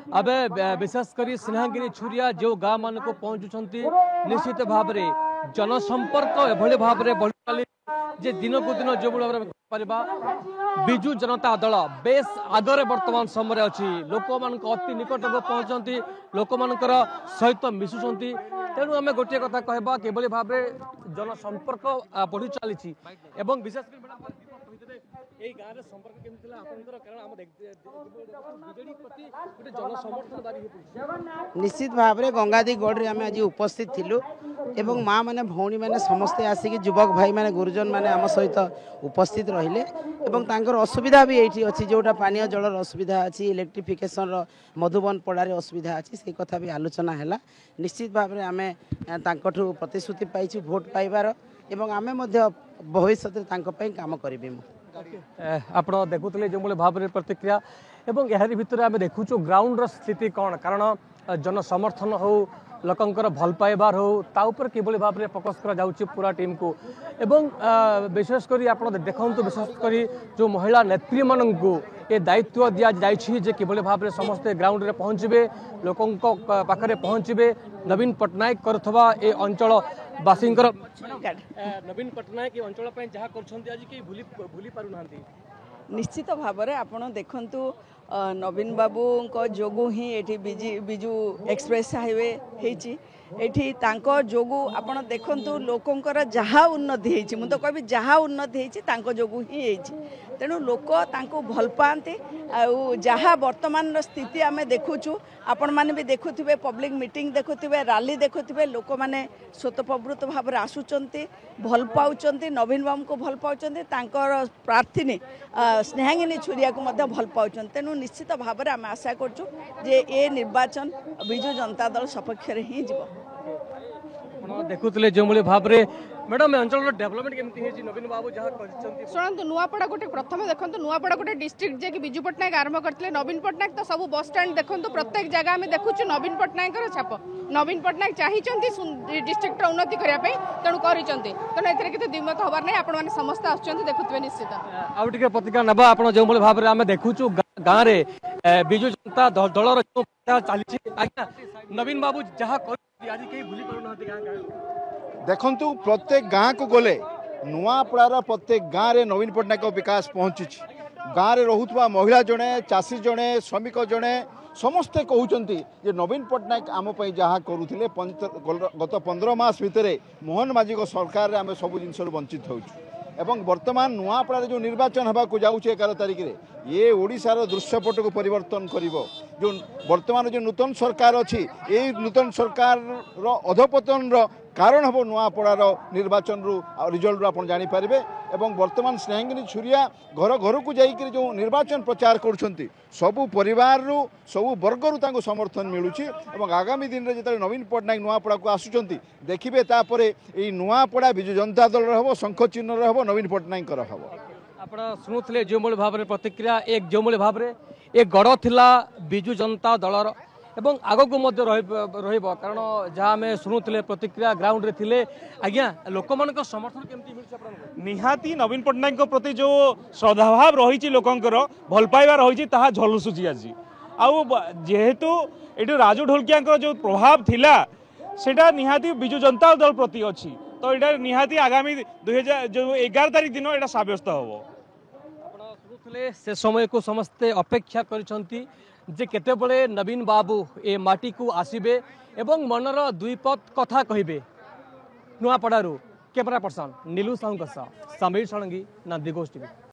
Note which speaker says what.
Speaker 1: अबे विशेषकर स्नेहागिरी छुरिया जो गाँ मान को पहुंचुंट निश्चित भाव में जनसंपर्क एभली भाव में बढ़ी चली जे दिन को दिन जो विजु जनता दल बेस आगरे वर्तमान समय अच्छी लोक मान अति निकट को पहुंचती लोक मानकर सहित मिशुंट तेणु आम गोटे कथा कहबा किभली भाव जनसंपर्क बढ़ी चली विशेष
Speaker 2: निश्चित भाव में गंगादी गढ़ आम आज उपस्थित थिलु एवं माँ मैंने भौणी मैंने समस्ते आसिक युवक भाई मैंने गुरुजन मैंने आम सहित उपस्थित रहिले असुविधा भी ये अच्छी जोटा पानीय जलर असुविधा अच्छी इलेक्ट्रिफिकेशन मधुबन पड़ार असुविधा अच्छी से कथा भी आलोचना है निश्चित भाव में आम प्रतिश्रुति पाई भोट पाइबार एवं आम भविष्य काम करी
Speaker 1: आप देखुले जो भाव में प्रतिक्रिया एवं यार भितर आम देखुचु ग्राउंड स्थिति कौन कारण जन समर्थन हो लोकंकर भल पाइबार हो ताऊपर किभली भाव में फोकस करा जाउची पूरा टीम को एवं विशेषकर आप देखु विशेषकर जो महिला नेत्री मानू ये दायित्व दि जाइए जे किभली भाव में समस्ते ग्राउंड रे पहुँचे लोकों पाखरे पहुँचे नवीन पट्टनायक करुवा ए अंचल बासी नवीन पट्टनायक अंचल जहाँ कर भूली पार ना
Speaker 3: निश्चित भाव में आपड़ देखु नवीन बाबू जोगु ही ये बिजु एक्सप्रेस हाईवे होती जोगु आपड़ देखु लोकंर जहाँ उन्नति होती मुझे कहबी जहाँ उन्नति होती जोगु ही तेणु लोक भल पाते जहाँ वर्तमान स्थिति आम देखुचु आपण मैंने भी देखुवे पब्लिक मीटिंग देखुवे रैली देखुवे लोक मैंने स्वतःप्रवृत्त भाव में आसुंच भल पाँच नवीन बाबू को भल पाँच प्रार्थी स्नेहागिनी छुरिया को भल पाँच तेणु निश्चित भाव में आम आशा करूँ ये निर्वाचन विजु जनता दल सपक्ष ही
Speaker 1: देखुले जो भाव में मैडम अंचल डेवलपमेंट केमती नवीन बाबू जहाँ
Speaker 4: शुणु नुआपड़ा गोटे प्रथम देखो नुआपड़ा गोटे डिस्ट्रिक्ट जे कि विजु पट्टनायक आरंभ करते नवीन पट्टनायक तो सब बस स्टैंड देखो प्रत्येक जगह आम देखु नवीन पट्टनायक छाप नवीन पट्टनायक चाहिए डिस्ट्रिक्ट उन्नति करने तेणु कर द्विमत हबार नहीं आपण समस्त आसुच्च देखुए निश्चित
Speaker 1: आउ टे प्रतिक्रिया नवा आप जो भाव में आम देखुचु गाँव में विजु जनता दल चली नवीन बाबू जहाँ आज कहीं भूली पार
Speaker 5: देखंतु प्रत्येक गाँ को गले नुआपड़ार प्रत्येक गाँव में नवीन पट्टनायक विकास पहुँची गाँव में रोहुवा महिला जड़े चाषी जड़े श्रमिक जड़े समस्ते कहते जे नवीन पट्टनायक आम जहाँ करुले गत 15 मास भितर मोहन माझी सरकार आम सब जिन वंचित होचु एवं वर्तमान नुआपड़ा जो निर्वाचन होगा जाऊँ 11 तारिख में ये ओडिशार दृश्यपट को परिवर्तन कर जो वर्तमान जो नूतन सरकार अच्छी ये नूतन सरकार अधपतन कारण हम नुआपड़ार निर्वाचन रिजल्ट आप जानीपारे एवं वर्तमान स्नेहागिनी छुरिया घर घर को जाकर जो निर्वाचन प्रचार कर सबू परिवार सबू वर्गर समर्थन मिलूँ आगामी दिन में जो नवीन पट्टनायक नुआपड़ा को आसुँच देखिए तापर ये नुआपड़ा विजु जनता दल हम शंख चिन्ह हम नवीन पट्टनायक हम
Speaker 1: आप शुणुले जो भाव में प्रतिक्रिया एक जो भाव में एक गढ़ थिला विजु जनता दलर एवं आगक कारण जहाँ आम शुणुले प्रतिक्रिया ग्राउंड रे थिले आज्ञा लोक मान समर्थन केमती
Speaker 6: निहाती नवीन पट्टनायक प्रति जो श्रद्धाभाव रही लोकंर भल पाइबा रही झलुसुची आज आउ जेहेतु ये राजू ढोलकिया जो प्रभाव थिला सेटा निहाती विजु जनता दल प्रति अच्छी तो ये निहाती आगामी 2011 तारिख दिन ये सब्यस्त हम
Speaker 1: से समय को समस्ते अपेक्षा करिसंती जे केतेबेले नवीन बाबू ए माटी को आसीबे एवं मनर दुईपद कथा कहिबे नुआपड़ारू कैमरा पर्सन नीलू साहू समीर षडंगी नंदीघोष टीवी।